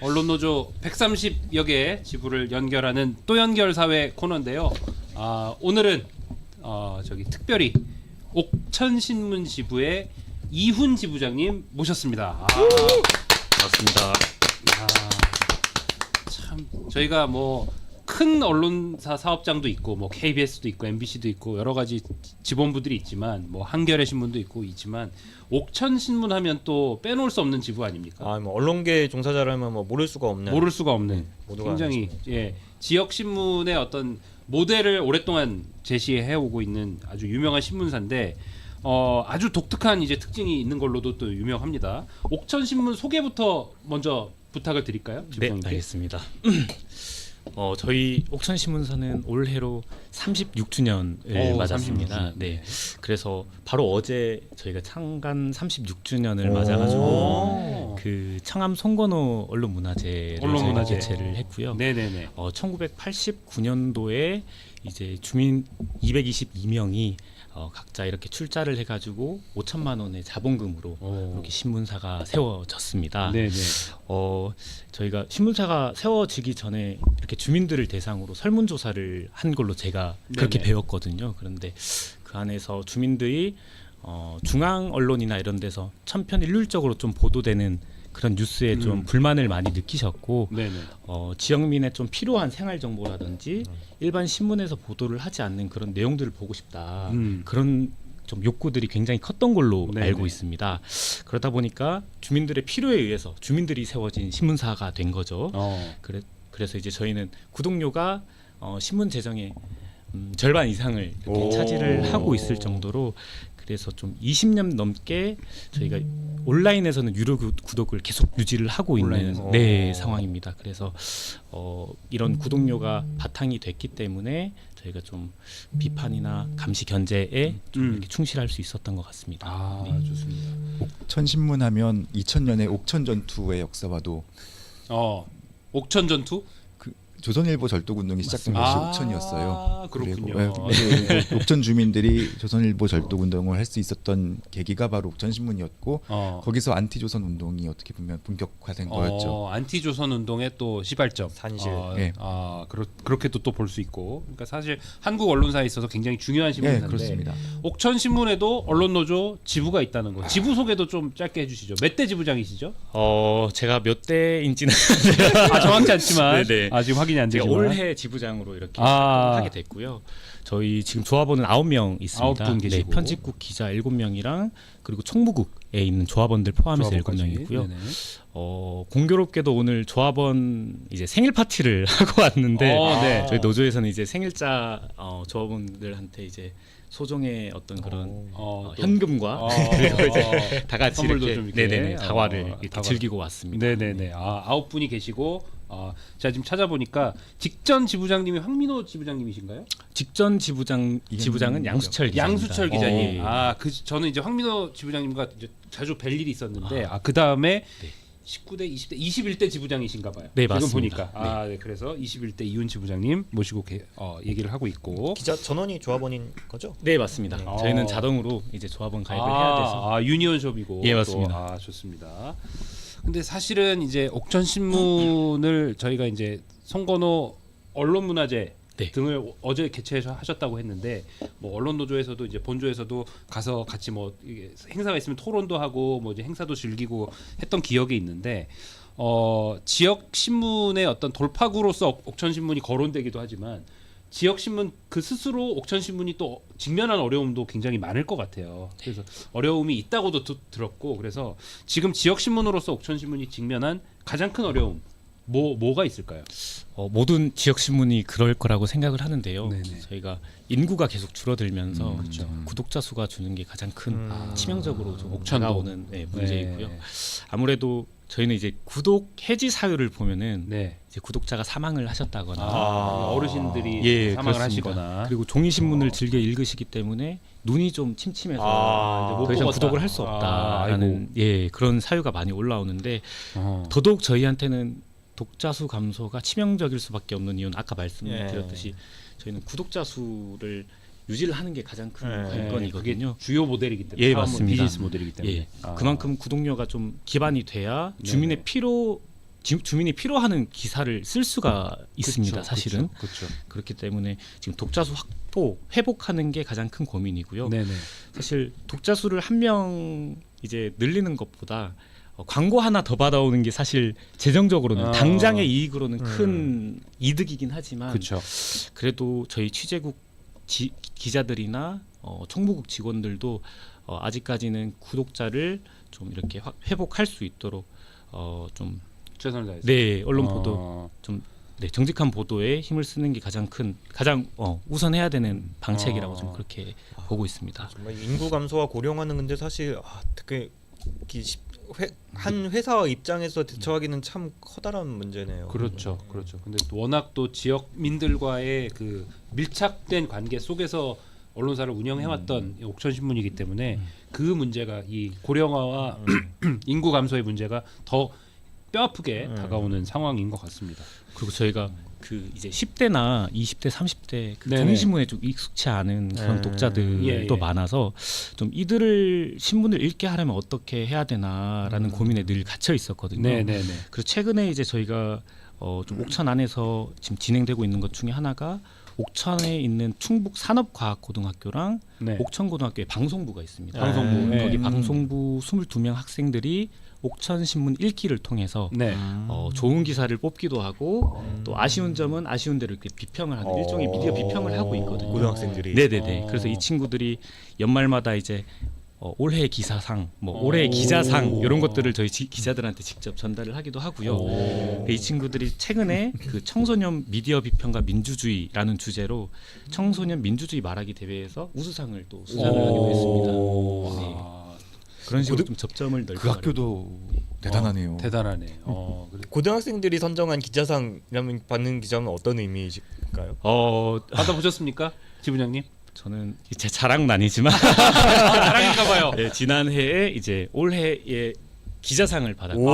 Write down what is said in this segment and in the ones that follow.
언론노조 130여 개 지부를 연결하는 또 연결 사회 코너인데요. 오늘은 저기 특별히 옥천신문 지부의 이훈 지부장님 모셨습니다. 반갑습니다. 참 저희가 뭐 큰 언론사 사업장도 있고 뭐 KBS도 있고 MBC도 있고 여러 가지 지본부들이 있지만 뭐 한겨레 신문도 있지만 옥천신문 하면 또 빼놓을 수 없는 지부 아닙니까? 뭐 언론계 종사자라면 뭐 모를 수가 없는 모두가 굉장히 지역 신문의 어떤 모델을 오랫동안 제시해 오고 있는 아주 유명한 신문사인데 아주 독특한 이제 특징이 있는 걸로도 또 유명합니다. 옥천신문 소개부터 먼저 부탁을 드릴까요? 네, 지부장님께? 알겠습니다. 저희 옥천신문사는 올해로 36주년을 맞았습니다. 36주년. 네, 그래서 바로 어제 저희가 창간 36주년을 맞아가지고 그 청암 송건호 언론문화제를 저희가 개최를 했고요. 네네네. 1989년도에 이제 주민 222명이 각자 이렇게 출자를 해가지고 5천만 원의 자본금으로 이렇게 신문사가 세워졌습니다. 네네. 저희가 신문사가 세워지기 전에 이렇게 주민들을 대상으로 설문조사를 한 걸로 제가 그렇게 배웠거든요. 그런데 그 안에서 주민들이 중앙 언론이나 이런 데서 천편일률적으로 좀 보도되는 그런 뉴스에 좀 불만을 많이 느끼셨고 지역민의 좀 필요한 생활 정보라든지 일반 신문에서 보도를 하지 않는 그런 내용들을 보고 싶다. 그런 좀 욕구들이 굉장히 컸던 걸로 알고 있습니다. 그러다 보니까 주민들의 필요에 의해서 주민들이 세워진 신문사가 된 거죠. 그래서 이제 저희는 구독료가 신문 재정의 절반 이상을 이렇게 차지를 하고 있을 정도로 그래서 좀 20년 넘게 저희가 온라인에서는 유료 구독을 계속 유지를 하고 있는 상황입니다. 그래서 이런 구독료가 바탕이 됐기 때문에 저희가 좀 비판이나 감시 견제에 좀 이렇게 충실할 수 있었던 것 같습니다. 좋습니다. 옥천신문하면 2000년에 옥천전투의 역사와도 옥천전투? 조선일보 절도운동이 시작된 곳이 옥천이었어요. 그렇군요. 그리고 옥천 주민들이 조선일보 절도운동을 할 수 있었던 계기가 바로 옥천신문이었고 거기서 안티조선 운동이 어떻게 보면 본격화된 거였죠. 안티조선 운동의 또 시발점. 산실. 그렇게도 또 볼 수 있고. 그러니까 사실 한국 언론사에 있어서 굉장히 중요한 신문사인데 그렇습니다. 옥천신문에도 언론노조 지부가 있다는 거. 지부 소개도 좀 짧게 해주시죠. 몇 대 지부장이시죠? 제가 몇 대인지는 정확치 않지만 네네. 아직 확인이 안 되지만 올해 지부장으로 이렇게 하게 됐고요. 저희 지금 조합원은 9명 있습니다. 9분 계시고. 편집국 기자 7명이랑 그리고 총무국에 있는 조합원들 포함해서 7명이고요. 공교롭게도 오늘 조합원 이제 생일 파티를 하고 왔는데 저희 노조에서는 이제 생일자 조합원들한테 이제 소정의 어떤 그런 현금과 그리고 이제 다 같이 선물도 이렇게, 좀 이렇게 다과를 이렇게 즐기고 왔습니다. 네네네. 9분이 계시고 제가 지금 찾아보니까 직전 지부장님이 황민호 지부장님이신가요? 직전 지부장은 양수철 기자입니다. 양수철 기자님. 저는 이제 황민호 지부장님과 이제 자주 뵐 일이 있었는데 그 다음에 19대, 20대, 21대 지부장이신가 봐요. 네, 지금 맞습니다. 보니까 그래서 21대 이훈 지부장님 모시고 얘기를 하고 있고. 기자 전원이 조합원인 거죠? 네, 맞습니다. 저희는 자동으로 이제 조합원 가입을 해야 돼서. 유니온숍이고. 예, 맞습니다. 좋습니다. 근데 사실은 이제 옥천신문을 저희가 이제 송건호 언론문화제 등을 어제 개최하셨다고 했는데 뭐 언론노조에서도 이제 본조에서도 가서 같이 뭐 행사가 있으면 토론도 하고 뭐 이제 행사도 즐기고 했던 기억이 있는데 지역 신문의 어떤 돌파구로서 옥천신문이 거론되기도 하지만 지역 신문 그 스스로 옥천신문이 또 직면한 어려움도 굉장히 많을 것 같아요. 그래서 어려움이 있다고도 들었고 그래서 지금 지역 신문으로서 옥천신문이 직면한 가장 큰 어려움 뭐가 있을까요? 모든 지역 신문이 그럴 거라고 생각을 하는데요. 네네. 저희가 인구가 계속 줄어들면서 구독자 수가 주는 게 가장 큰 치명적으로 좀 다가오는 문제이고요. 아무래도 저희는 이제 구독 해지 사유를 보면은 이제 구독자가 사망을 하셨다거나 어르신들이 사망을 그렇습니다. 하시거나 그리고 종이 신문을 즐겨 읽으시기 때문에 눈이 좀 침침해서 더 이상 구독을 할 수 없다라는 그런 사유가 많이 올라오는데 더더욱 저희한테는 독자 수 감소가 치명적일 수밖에 없는 이유는 아까 말씀드렸듯이 저희는 구독자 수를 유지를 하는 게 가장 큰 관건이거든요. 그게 주요 모델이기 때문에 맞습니다. 비즈니스 모델이기 때문에 그만큼 구독료가 좀 기반이 돼야 주민의 필요 주민이 필요하는 기사를 쓸 수가 있습니다. 그쵸, 사실은 그렇죠. 그렇기 때문에 지금 독자 수 확보 회복하는 게 가장 큰 고민이고요. 네네. 사실 독자 수를 한 명 이제 늘리는 것보다 광고 하나 더 받아오는 게 사실 재정적으로는 당장의 이익으로는 큰 이득이긴 하지만 그렇죠. 그래도 저희 취재국 기자들이나 총무국 직원들도 아직까지는 구독자를 좀 이렇게 회복할 수 있도록 좀 최선을 다해서. 네, 언론 보도 좀 네, 정직한 보도에 힘을 쓰는 게 가장 우선해야 되는 방책이라고 좀 그렇게 보고 있습니다. 정말 인구 감소와 고령화는 근데 사실 되게 한 회사 입장에서 대처하기는 참 커다란 문제네요. 그렇죠, 그렇죠. 근데 또 워낙 또 지역민들과의 그 밀착된 관계 속에서 언론사를 운영해왔던 옥천신문이기 때문에 그 문제가 이 고령화와 인구 감소의 문제가 더 뼈아프게 다가오는 상황인 것 같습니다. 그리고 저희가 그 이제 10대나 20대, 30대 그 네네. 종이신문에 좀 익숙치 않은 그런 독자들도 많아서 좀 이들을 신문을 읽게 하려면 어떻게 해야 되나라는 고민에 늘 갇혀 있었거든요. 네네네. 그래서 최근에 이제 저희가 좀 옥천 안에서 지금 진행되고 있는 것 중에 하나가 옥천에 있는 충북 산업과학고등학교랑 네. 옥천고등학교에 방송부가 있습니다. 방송부. 네. 거기 방송부 22명 학생들이 옥천신문 읽기를 통해서 네. 좋은 기사를 뽑기도 하고 또 아쉬운 점은 아쉬운 대로 이렇게 비평을 하는 일종의 미디어 비평을 하고 있거든요. 고등학생들이. 네네네. 그래서 이 친구들이 연말마다 이제 올해 기사상, 뭐 올해 기자상 이런 것들을 저희 기자들한테 직접 전달을 하기도 하고요. 이 친구들이 최근에 그 청소년 미디어 비평과 민주주의라는 주제로 청소년 민주주의 말하기 대회에서 우수상을 또 수상을 하기도 했습니다. 네. 그런 식으로 좀 접점을 넓혀. 그 학교도 대단하네요. 대단하네. 고등학생들이 선정한 기자상이라면 받는 기자는 어떤 의미이실까요? 받아보셨습니까, 지부장님? 저는 제 자랑은 아니지만 자랑인가봐요. 네, 지난해에 이제 올해의 기자상을 받았고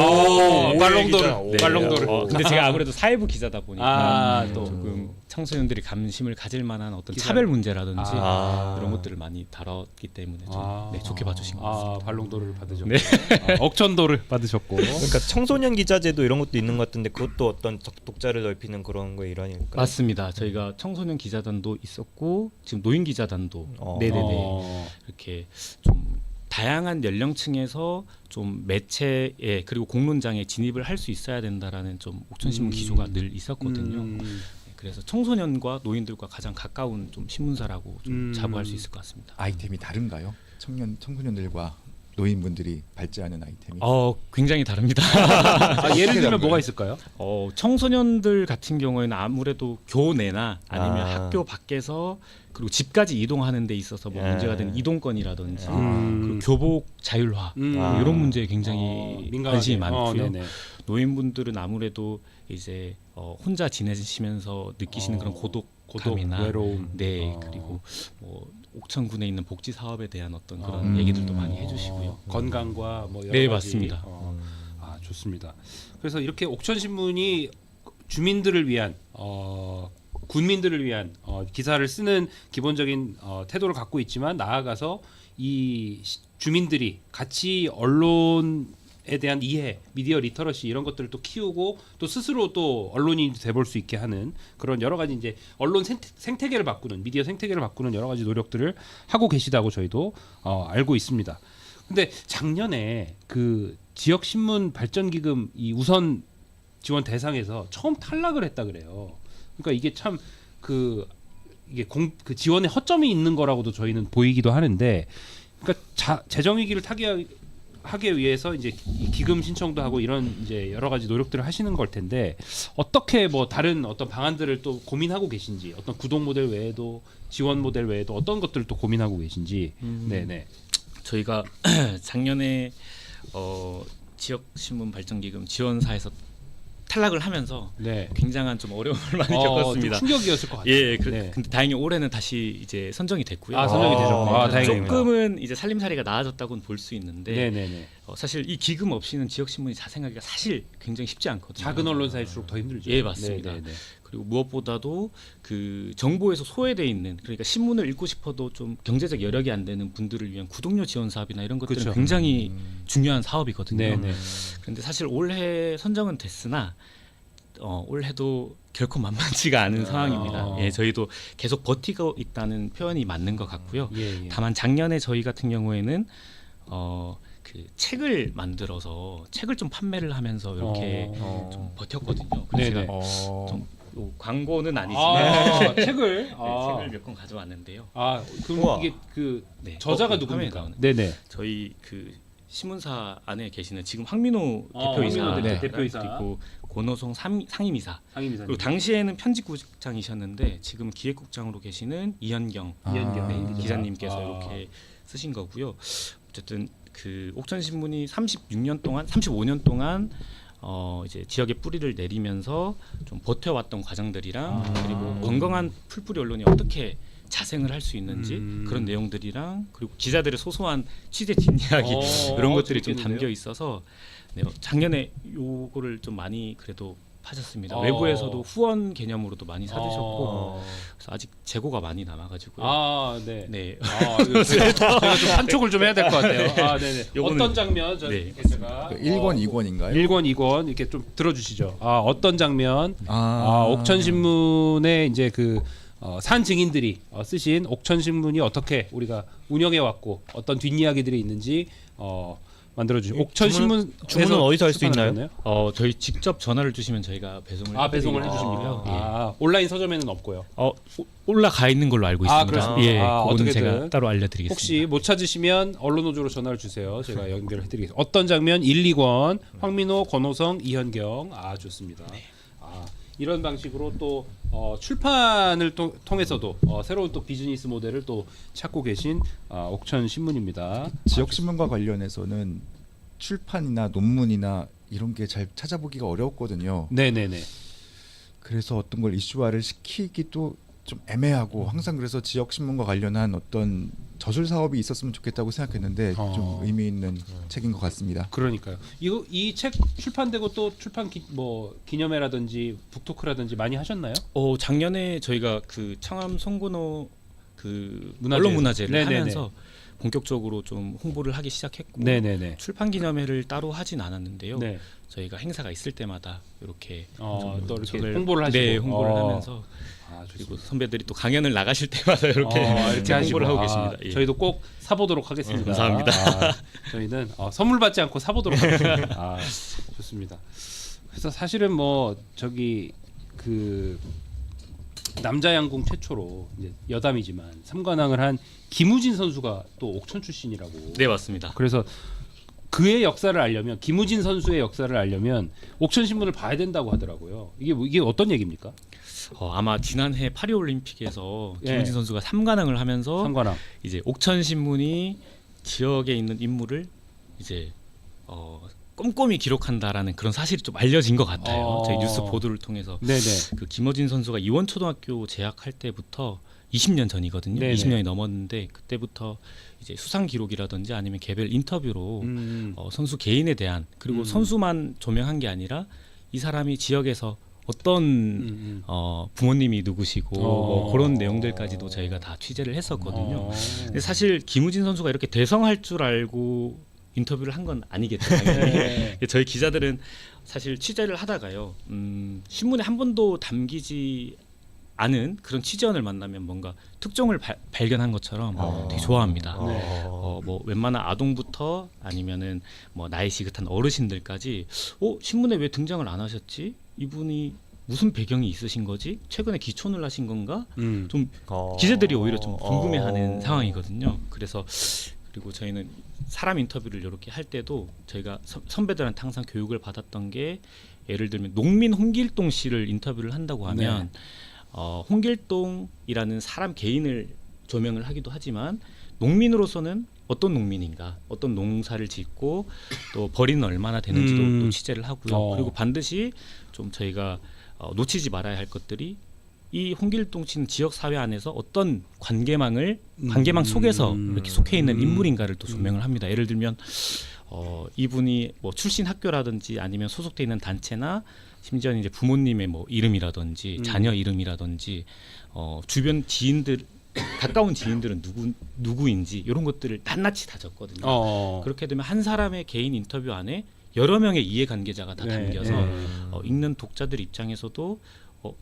발롱도르. 발롱도르. 근데 제가 아무래도 사회부 기자다 보니까 또 조금 청소년들이 관심을 가질 만한 어떤 기사. 차별 문제라든지 이런 것들을 많이 다뤘기 때문에 좀 네, 좋게 봐주신 것 같습니다. 발롱도르를 받으셨고, 네. 억천도를 받으셨고. 그러니까 청소년 기자제도 이런 것도 있는 것 같은데 그것도 어떤 독자를 넓히는 그런 거의 일환일까요? 맞습니다. 저희가 청소년 기자단도 있었고 지금 노인 기자단도 네네네 이렇게 좀 다양한 연령층에서 좀 매체에 그리고 공론장에 진입을 할 수 있어야 된다라는 좀 옥천신문 기조가 늘 있었거든요. 그래서 청소년과 노인들과 가장 가까운 좀 신문사라고 좀 자부할 수 있을 것 같습니다. 아이템이 다른가요? 청소년들과 노인분들이 발제하는 아이템이? 굉장히 다릅니다. 예를 들면 뭐가 있을까요? 청소년들 같은 경우에는 아무래도 교내나 아니면 학교 밖에서 그리고 집까지 이동하는 데 있어서 뭐 문제가 되는 이동권이라든지 그리고 교복 자율화 뭐 이런 문제에 굉장히 관심이 많고요. 노인분들은 아무래도 이제 혼자 지내시면서 느끼시는 그런 고독감이나 외로움, 네 그리고 뭐 옥천군에 있는 복지 사업에 대한 어떤 그런 얘기들도 많이 해주시고요. 건강과 뭐 여러 네, 가지. 맞습니다. 좋습니다. 그래서 이렇게 옥천신문이 주민들을 위한 군민들을 위한 기사를 쓰는 기본적인 태도를 갖고 있지만 나아가서 이 주민들이 같이 언론에 대한 이해, 미디어 리터러시 이런 것들을 또 키우고 또 스스로 또 언론인이 돼볼 수 있게 하는 그런 여러 가지 이제 언론 생태계를 바꾸는 미디어 생태계를 바꾸는 여러 가지 노력들을 하고 계시다고 저희도 알고 있습니다. 근데 작년에 그 지역 신문 발전 기금 이 우선 지원 대상에서 처음 탈락을 했다 그래요. 그러니까 이게 참 그 지원에 허점이 있는 거라고도 저희는 보이기도 하는데, 그러니까 재정 위기를 타개하기 위해서 이제 이 기금 신청도 하고 이런 이제 여러 가지 노력들을 하시는 걸 텐데 어떻게 뭐 다른 어떤 방안들을 또 고민하고 계신지, 어떤 구독 모델 외에도 지원 모델 외에도 어떤 것들을 또 고민하고 계신지. 네네. 저희가 작년에 지역 신문 발전 기금 지원사에서 탈락을 하면서 굉장한 좀 어려움을 많이 겪었습니다. 좀 충격이었을 것 같아요. 예, 근데 다행히 올해는 다시 이제 선정이 됐고요. 선정이 되셨고, 다행입니다. 조금은 이제 살림살이가 나아졌다고는 볼 수 있는데, 사실 이 기금 없이는 지역 신문이 자생하기가 사실 굉장히 쉽지 않거든요. 작은 언론사일수록 더 힘들죠. 예, 맞습니다. 네, 네, 네. 그리고 무엇보다도 그 정보에서 소외돼 있는, 그러니까 신문을 읽고 싶어도 좀 경제적 여력이 안 되는 분들을 위한 구독료 지원 사업이나 이런 것들은 그쵸. 굉장히 중요한 사업이거든요. 네, 네. 그런데 사실 올해 선정은 됐으나 올해도 결코 만만치가 않은 상황입니다. 예, 저희도 계속 버티고 있다는 표현이 맞는 것 같고요. 예, 예. 다만 작년에 저희 같은 경우에는 그 책을 만들어서 책을 좀 판매를 하면서 이렇게 좀 버텼거든요. 그래서 네네. 제가 좀 광고는 아니지만 책을 책을 몇 권 가져왔는데요. 그럼 우와. 이게 그 네. 저자가 그 화면에 누굽니까? 나오는. 네네. 저희 그 신문사 안에 계시는 지금 황민호 황민호 대표이사, 네. 대표이사. 그리고 권호송 상임이사, 상임이사님. 그리고 당시에는 편집국장이셨는데 지금 기획국장으로 계시는 이현경 이현경 기자님께서 이렇게 쓰신 거고요. 어쨌든 그 옥천신문이 35년 동안 이제 지역에 뿌리를 내리면서 좀 버텨왔던 과정들이랑 그리고 건강한 풀뿌리 언론이 어떻게 자생을 할 수 있는지 그런 내용들이랑 그리고 기자들의 소소한 취재 뒷이야기 이런 것들이 좀 재밌겠는데요? 담겨 있어서 작년에 요거를 좀 많이 그래도 파셨습니다. 외부에서도 후원 개념으로도 많이 사주셨고 그래서 아직 재고가 많이 남아가지고요. 네. 네. 이거 제가 좀 판촉을 좀 해야 될 것 같아요. 네네. 요거는- 어떤 장면 네, 제가 1권, 2권인가요? 1권, 2권 이렇게 좀 들어주시죠. 어떤 장면? 아, 옥천신문의 이제 그 산 증인들이 쓰신 옥천신문이 어떻게 우리가 운영해 왔고 어떤 뒷이야기들이 있는지 만들어주시죠. 옥천신문 주문은 어디서 할 수 있나요? 저희 직접 전화를 주시면 저희가 배송을 배송을 해드리고요. 해주십니까? 온라인 서점에는 없고요. 올라가 있는 걸로 알고 있습니다. 그렇습니까? 예, 그거는 어떻게든 제가 따로 알려드리겠습니다. 혹시 못 찾으시면 언론노조로 전화를 주세요. 제가 연결을 해드리겠습니다. 어떤 장면 1, 2권 황민호, 권호성, 이현경 좋습니다. 이런 방식으로 또 출판을 통해서도 새로운 또 비즈니스 모델을 또 찾고 계신 옥천 신문입니다. 지역 신문과 관련해서는 출판이나 논문이나 이런 게 잘 찾아보기가 어려웠거든요. 네네네. 그래서 어떤 걸 이슈화를 시키기도 좀 애매하고 항상 그래서 지역 신문과 관련한 어떤 저술 사업이 있었으면 좋겠다고 생각했는데 좀 의미 있는 책인 것 같습니다. 그러니까요. 이 책 출판되고 또 출판 기념회라든지 북토크라든지 많이 하셨나요? 작년에 저희가 그 청암 송근호 그 문화제. 언론 문화제를 네네네. 하면서 본격적으로 좀 홍보를 하기 시작했고 네네네. 출판 기념회를 따로 하진 않았는데요. 네. 저희가 행사가 있을 때마다 이렇게 또 이렇게 저를- 홍보를 하시고. 네, 홍보를 하면서 그리고 선배들이 또 강연을 나가실 때마다 이렇게 이렇게 홍보를 하고 계십니다. 예. 저희도 꼭 사보도록 하겠습니다. 감사합니다. 저희는 선물 받지 않고 사보도록 하겠습니다. 좋습니다. 그래서 사실은 뭐 저기 그 남자 양궁 최초로 이제 여담이지만 삼관왕을 한 김우진 선수가 또 옥천 출신이라고. 네, 맞습니다. 그래서 그의 역사를 알려면 김우진 선수의 역사를 알려면 옥천 신문을 봐야 된다고 하더라고요. 이게 어떤 얘기입니까? 아마 지난해 파리 올림픽에서 예. 김우진 선수가 삼관왕을 하면서 삼관왕. 이제 옥천 신문이 지역에 있는 인물을 이제 꼼꼼히 기록한다라는 그런 사실이 좀 알려진 것 같아요. 저희 뉴스 보도를 통해서. 네네. 그 김어진 선수가 이원초등학교 재학할 때부터 20년 전이거든요. 네네. 20년이 넘었는데 그때부터 이제 수상 기록이라든지 아니면 개별 인터뷰로 선수 개인에 대한 그리고 선수만 조명한 게 아니라 이 사람이 지역에서 어떤 부모님이 누구시고 뭐 그런 내용들까지도 저희가 다 취재를 했었거든요. 근데 사실 김우진 선수가 이렇게 대성할 줄 알고 인터뷰를 한 건 아니겠죠. 당연히. 저희 기자들은 사실 취재를 하다가요. 신문에 한 번도 담기지 않은 그런 취재원을 만나면 뭔가 특종을 발견한 것처럼 되게 좋아합니다. 뭐 웬만한 아동부터 아니면은 뭐 나이 지긋한 어르신들까지 신문에 왜 등장을 안 하셨지? 이분이 무슨 배경이 있으신 거지? 최근에 기촌을 하신 건가? 좀 기자들이 오히려 좀 궁금해하는 상황이거든요. 그리고 저희는 사람 인터뷰를 이렇게 할 때도 저희가 선배들한테 항상 교육을 받았던 게 예를 들면 농민 홍길동 씨를 인터뷰를 한다고 하면 홍길동이라는 사람 개인을 조명을 하기도 하지만 농민으로서는 어떤 농민인가, 어떤 농사를 짓고 또 벌이는 얼마나 되는지도 또 취재를 하고요. 그리고 반드시 좀 저희가 놓치지 말아야 할 것들이 이 홍길동 씨는 지역 사회 안에서 어떤 관계망 속에서 이렇게 속해 있는 인물인가를 또 조명을 합니다. 예를 들면 이분이 뭐 출신 학교라든지 아니면 소속돼 있는 단체나 심지어는 이제 부모님의 뭐 이름이라든지 자녀 이름이라든지 주변 지인들 가까운 지인들은 누구인지 이런 것들을 낱낱이 다 적거든요. 그렇게 되면 한 사람의 개인 인터뷰 안에 여러 명의 이해관계자가 다 담겨서 읽는 독자들 입장에서도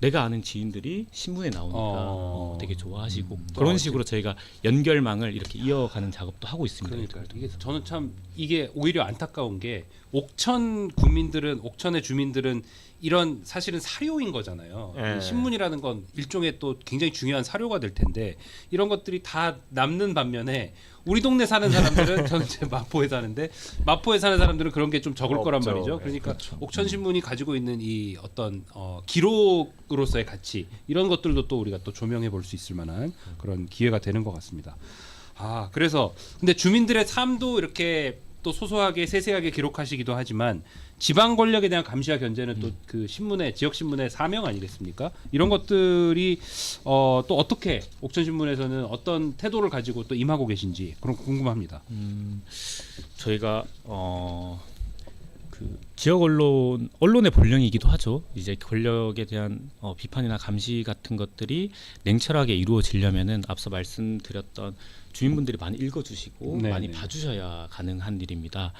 내가 아는 지인들이 신문에 나오니까 되게 좋아하시고 그런 식으로 저희가 연결망을 이렇게 이어가는 작업도 하고 있습니다. 그러니까 이게 저는 참 이게 오히려 안타까운 게 옥천의 주민들은 이런 사실은 사료인 거잖아요. 네. 이 신문이라는 건 일종의 또 굉장히 중요한 사료가 될 텐데 이런 것들이 다 남는 반면에 우리 동네 사는 사람들은 저는 이제 마포에 사는데 마포에 사는 사람들은 그런 게 좀 적을 거란 말이죠. 그러니까 옥천 신문이 가지고 있는 이 어떤 기록으로서의 가치 이런 것들도 또 우리가 또 조명해 볼 수 있을 만한 그런 기회가 되는 것 같습니다. 그래서 근데 주민들의 삶도 이렇게 또 소소하게 세세하게 기록하시기도 하지만 지방 권력에 대한 감시와 견제는 또 그 신문의 지역 신문의 사명 아니겠습니까? 이런 것들이 또 어떻게 옥천 신문에서는 어떤 태도를 가지고 또 임하고 계신지 그런 거 궁금합니다. 저희가 그 지역 언론의 본령이기도 하죠. 이제 권력에 대한 비판이나 감시 같은 것들이 냉철하게 이루어지려면은 앞서 말씀드렸던 주민분들이 많이 읽어주시고 네네. 많이 봐주셔야 가능한 일입니다.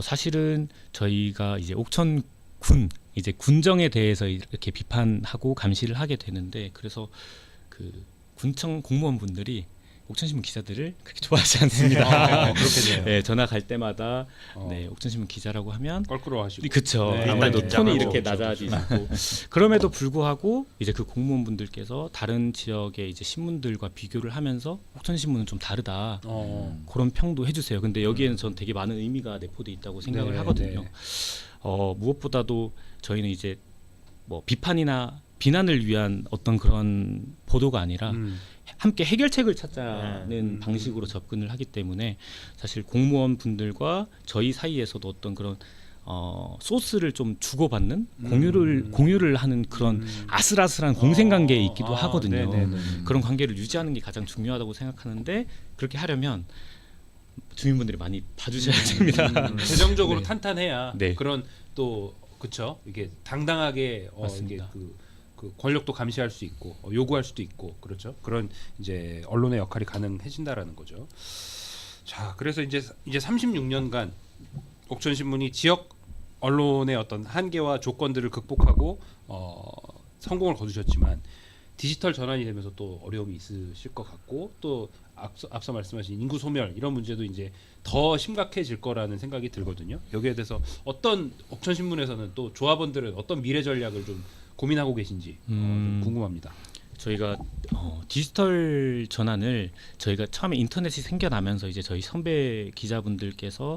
사실은 저희가 이제 옥천군 이제 군정에 대해서 이렇게 비판하고 감시를 하게 되는데 그래서 그 군청 공무원분들이 옥천신문 기자들을 그렇게 좋아하지 않습니다. 그렇겠네요. 네, 전화 갈 때마다 네, 옥천신문 기자라고 하면 껄끄러워하시고. 그렇죠. 네. 아무래도 일단 톤이 입장하고. 이렇게 낮아지고 그럼에도 불구하고 이제 그 공무원분들께서 다른 지역의 이제 신문들과 비교를 하면서 옥천신문은 좀 다르다. 그런 평도 해주세요. 근데 여기에는 전 되게 많은 의미가 내포돼 있다고 생각을 네, 하거든요. 네. 무엇보다도 저희는 이제 뭐 비판이나 비난을 위한 어떤 그런 보도가 아니라 함께 해결책을 찾자는 방식으로 접근을 하기 때문에 사실 공무원 분들과 저희 사이에서도 어떤 그런 소스를 좀 주고받는 공유를 하는 그런 아슬아슬한 공생 관계에 있기도 하거든요. 그런 관계를 유지하는 게 가장 중요하다고 생각하는데 그렇게 하려면 주민분들이 많이 봐주셔야 됩니다. 재정적으로 네. 탄탄해야 네. 그런 또 그쵸 이게 당당하게 이게 맞습니다. 그 권력도 감시할 수 있고 요구할 수도 있고 그렇죠. 그런 이제 언론의 역할이 가능해진다라는 거죠. 자, 그래서 이제 36년간 옥천 신문이 지역 언론의 어떤 한계와 조건들을 극복하고 성공을 거두셨지만 디지털 전환이 되면서 또 어려움이 있으실 것 같고 또 앞서 말씀하신 인구 소멸 이런 문제도 이제 더 심각해질 거라는 생각이 들거든요. 여기에 대해서 어떤 옥천 신문에서는 또 조합원들은 어떤 미래 전략을 좀 고민하고 계신지 좀 궁금합니다. 저희가 디지털 전환을 저희가 처음에 인터넷이 생겨나면서 이제 저희 선배 기자분들께서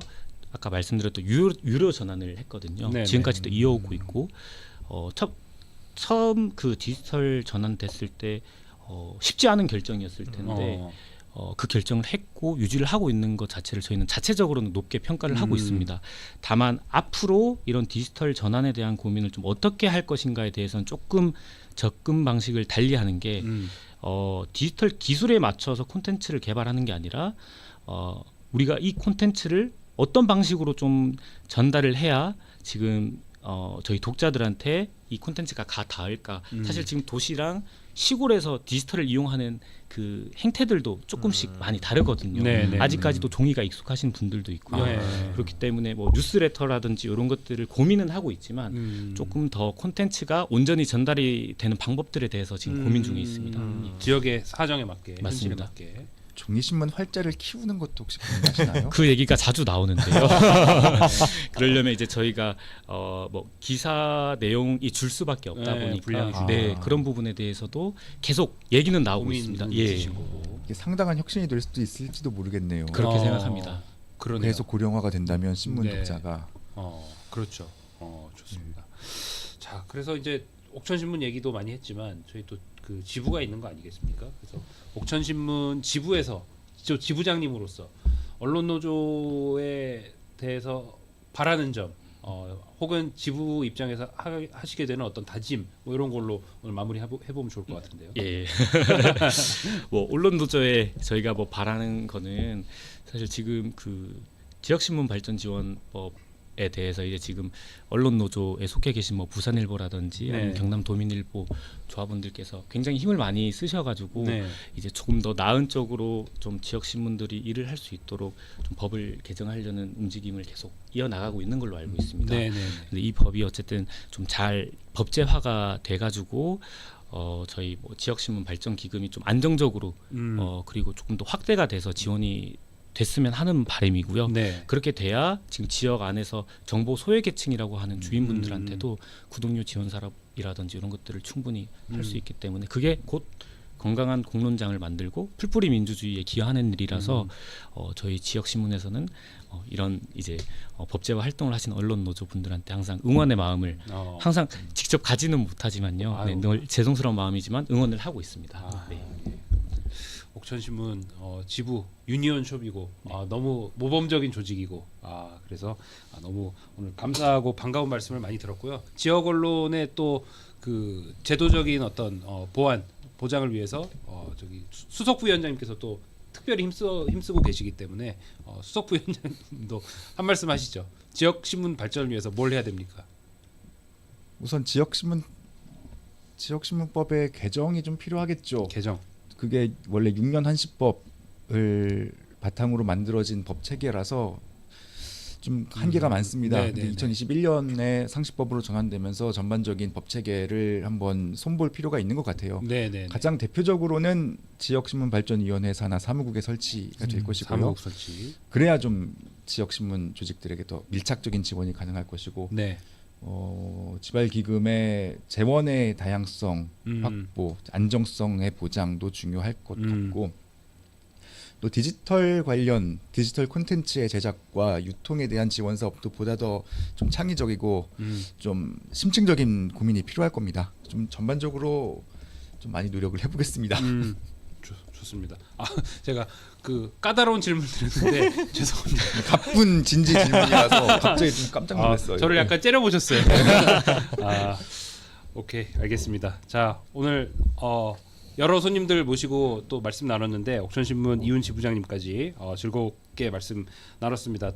아까 말씀드렸던 유료 전환을 했거든요. 네네. 지금까지도 이어오고 있고 처음 그 디지털 전환 됐을 때 쉽지 않은 결정이었을 텐데 그 결정을 했고 유지를 하고 있는 것 자체를 저희는 자체적으로는 높게 평가를 하고 있습니다. 다만 앞으로 이런 디지털 전환에 대한 고민을 좀 어떻게 할 것인가에 대해서는 조금 접근 방식을 달리하는 게 디지털 기술에 맞춰서 콘텐츠를 개발하는 게 아니라 우리가 이 콘텐츠를 어떤 방식으로 좀 전달을 해야 지금 저희 독자들한테 이 콘텐츠가 닿을까. 사실 지금 도시랑 시골에서 디지털을 이용하는 그 행태들도 조금씩 많이 다르거든요. 네네. 아직까지도 종이가 익숙하신 분들도 있고요. 그렇기 때문에 뭐 뉴스레터라든지 이런 것들을 고민은 하고 있지만 조금 더 콘텐츠가 온전히 전달이 되는 방법들에 대해서 지금 고민 중에 있습니다. 지역의 사정에 맞게 현실에 맞습니다. 맞게. 종이신문 활자를 키우는 것도 혹시 고민하시나요? 그 얘기가 자주 나오는데요. 그러려면 이제 저희가 뭐 기사 내용이 줄 수밖에 없다 네, 분량이 보니까 네, 그런 부분에 대해서도 계속 얘기는 나오고 있습니다. 있으신 예, 거고. 이게 상당한 혁신이 될 수도 있을지도 모르겠네요. 그렇게 생각합니다. 그러네요. 그래서 고령화가 된다면 신문 네. 독자가 그렇죠. 좋습니다. 자, 그래서 이제 옥천 신문 얘기도 많이 했지만 저희 또 그 지부가 있는 거 아니겠습니까? 그래서 옥천 신문 지부에서 지부장님으로서 언론 노조에 대해서 바라는 점, 혹은 지부 입장에서 하시게 되는 어떤 다짐, 뭐 이런 걸로 오늘 마무리 해보면 좋을 것 같은데요. 예. 뭐 언론 노조에 저희가 뭐 바라는 거는 사실 지금 그 지역신문 발전 지원법에 대해서 이제 지금 언론 노조에 속해 계신 뭐 부산일보라든지 네. 아니면 경남도민일보 조합원들께서 굉장히 힘을 많이 쓰셔가지고 네. 이제 조금 더 나은 쪽으로 좀 지역 신문들이 일을 할 수 있도록 좀 법을 개정하려는 움직임을 계속 이어나가고 있는 걸로 알고 있습니다. 네, 네. 근데 이 법이 어쨌든 좀 잘 법제화가 돼가지고 저희 뭐 지역 신문 발전 기금이 좀 안정적으로 그리고 조금 더 확대가 돼서 지원이 됐으면 하는 바람이고요. 네. 그렇게 돼야 지금 지역 안에서 정보 소외계층이라고 하는 주민분들한테도 구독료 지원 사업이라든지 이런 것들을 충분히 할 수 있기 때문에 그게 곧 건강한 공론장을 만들고 풀뿌리 민주주의에 기여하는 일이라서 저희 지역 신문에서는 이런 이제 법제화 활동을 하시는 언론 노조분들한테 항상 응원의 마음을 항상 직접 가지는 못하지만요. 네, 늘 죄송스러운 마음이지만 응원을 하고 있습니다. 네. 옥천신문 지부 유니온숍이고 너무 모범적인 조직이고 그래서 너무 오늘 감사하고 반가운 말씀을 많이 들었고요. 지역 언론의 또 그 제도적인 어떤 보장을 위해서 저기 수석 부위원장님께서 또 특별히 힘쓰고 계시기 때문에 수석 부위원장님도 한 말씀 하시죠. 지역 신문 발전을 위해서 뭘 해야 됩니까? 우선 지역신문법의 개정이 좀 필요하겠죠. 개정. 그게 원래 6년 한시법을 바탕으로 만들어진 법 체계라서 좀 한계가 많습니다. 네, 근데 네, 2021년에 상시법으로 전환되면서 전반적인 법 체계를 한번 손볼 필요가 있는 것 같아요. 네, 네. 가장 대표적으로는 지역신문발전위원회 산하 사무국의 설치가 될 것이고요. 사무국 설치. 그래야 좀 지역신문 조직들에게 더 밀착적인 지원이 가능할 것이고 네. 지발기금의 재원의 다양성 확보, 안정성의 보장도 중요할 것 같고 또 디지털 관련 디지털 콘텐츠의 제작과 유통에 대한 지원 사업도 보다 더 좀 창의적이고 좀 심층적인 고민이 필요할 겁니다. 좀 전반적으로 좀 많이 노력을 해보겠습니다. 좋습니다. 제가 그 까다로운 질문 드렸는데 죄송합니다. 가쁜 진지 질문이라서 갑자기 좀 깜짝 놀랐어요. 저를 약간 째려보셨어요. 오케이, 알겠습니다. 자, 오늘 여러 손님들 모시고 또 말씀 나눴는데 옥천신문 이훈 지부장님까지 즐겁게 말씀 나눴습니다.